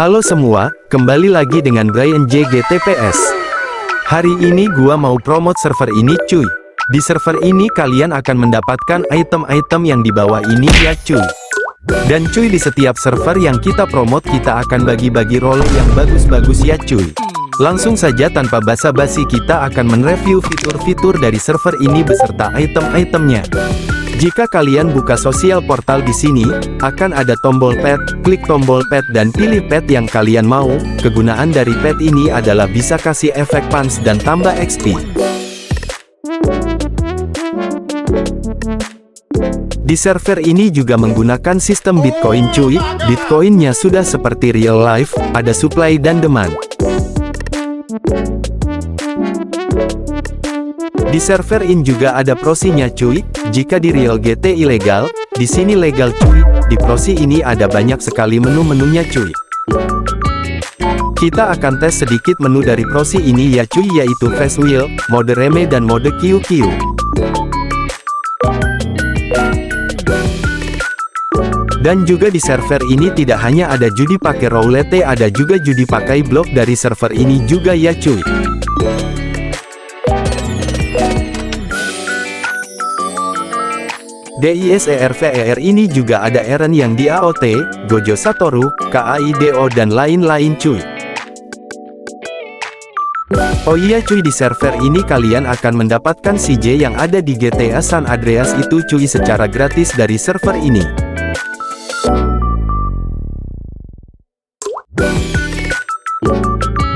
Halo semua, kembali lagi dengan Brian JGTPS. Hari ini gua mau promote server ini cuy. Di server ini kalian akan mendapatkan item-item yang di bawah ini ya cuy. Dan cuy, di setiap server yang kita promote kita akan bagi-bagi role yang bagus-bagus ya cuy. Langsung saja tanpa basa-basi kita akan mereview fitur-fitur dari server ini beserta item-itemnya. Jika kalian buka sosial portal di sini, akan ada tombol pet, klik tombol pet dan pilih pet yang kalian mau. Kegunaan dari pet ini adalah bisa kasih efek punch dan tambah XP. Di server ini juga menggunakan sistem Bitcoin cuy. Bitcoinnya sudah seperti real life, ada supply dan demand. Di server in juga ada prosinya cuy. Jika di real GT ilegal, di sini legal cuy. Di prosi ini ada banyak sekali menu-menunya cuy. Kita akan tes sedikit menu dari prosi ini ya cuy, yaitu Fast Wheel, mode reme dan mode QQ. Dan juga di server ini tidak hanya ada judi pakai roulette, ada juga judi pakai blok dari server ini juga ya cuy. DISERVER ini juga ada Eren yang di AOT, Gojo Satoru, KAIDO dan lain-lain cuy. Oh iya cuy, di server ini kalian akan mendapatkan CJ yang ada di GTA San Andreas itu cuy secara gratis dari server ini.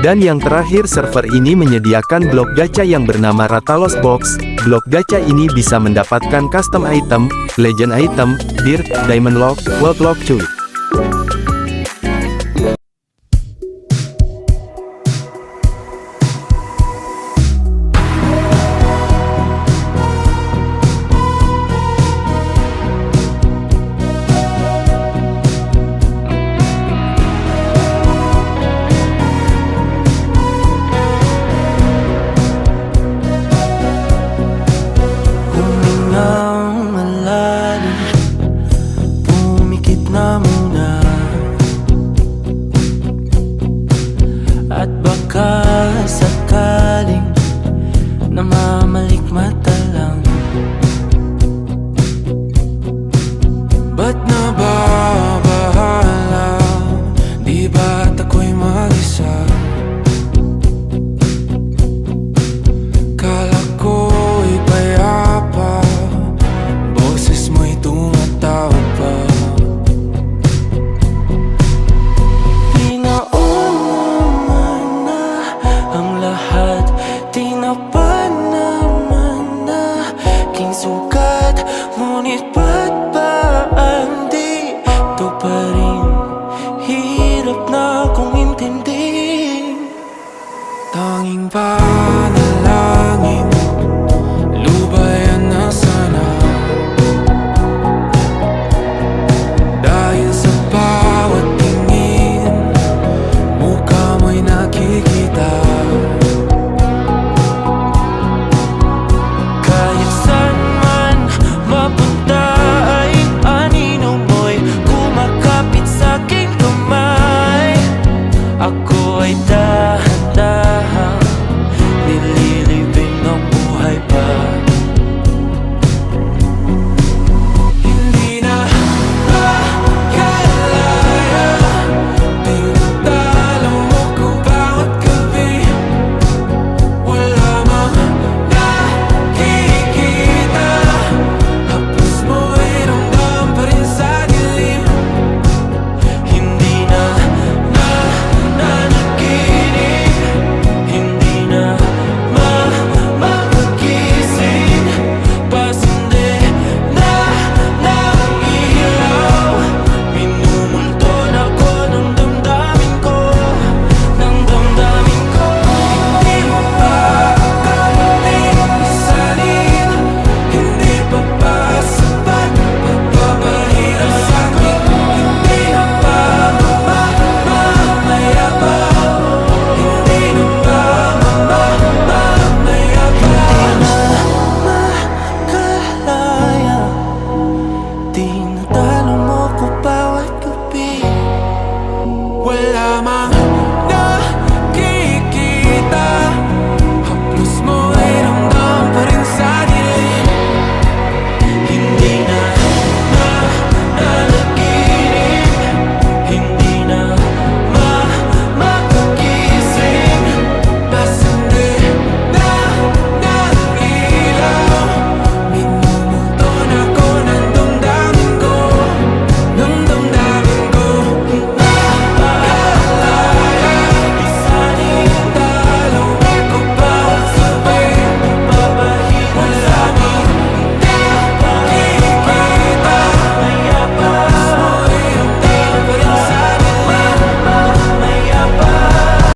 Dan yang terakhir, server ini menyediakan blok gacha yang bernama Ratalos Box. Blok gacha ini bisa mendapatkan custom item, legend item, dirt, diamond lock, world lock cuy. At baka sakaling namamalikmata lang. Ba't nababahala? Di ba't ako'y mag-isa? Kala ko'y payapa, boses mo'y tumatawag pa. Tinapa naman na aking sugat, ngunit ba't ba di ito pa rin? Hirap na kong intindihin. Tanging panalangin, lubayan na sana. Dahil sa bawat tingin, mukha mo'y nakikita. Ako ay dahan-dahang kasama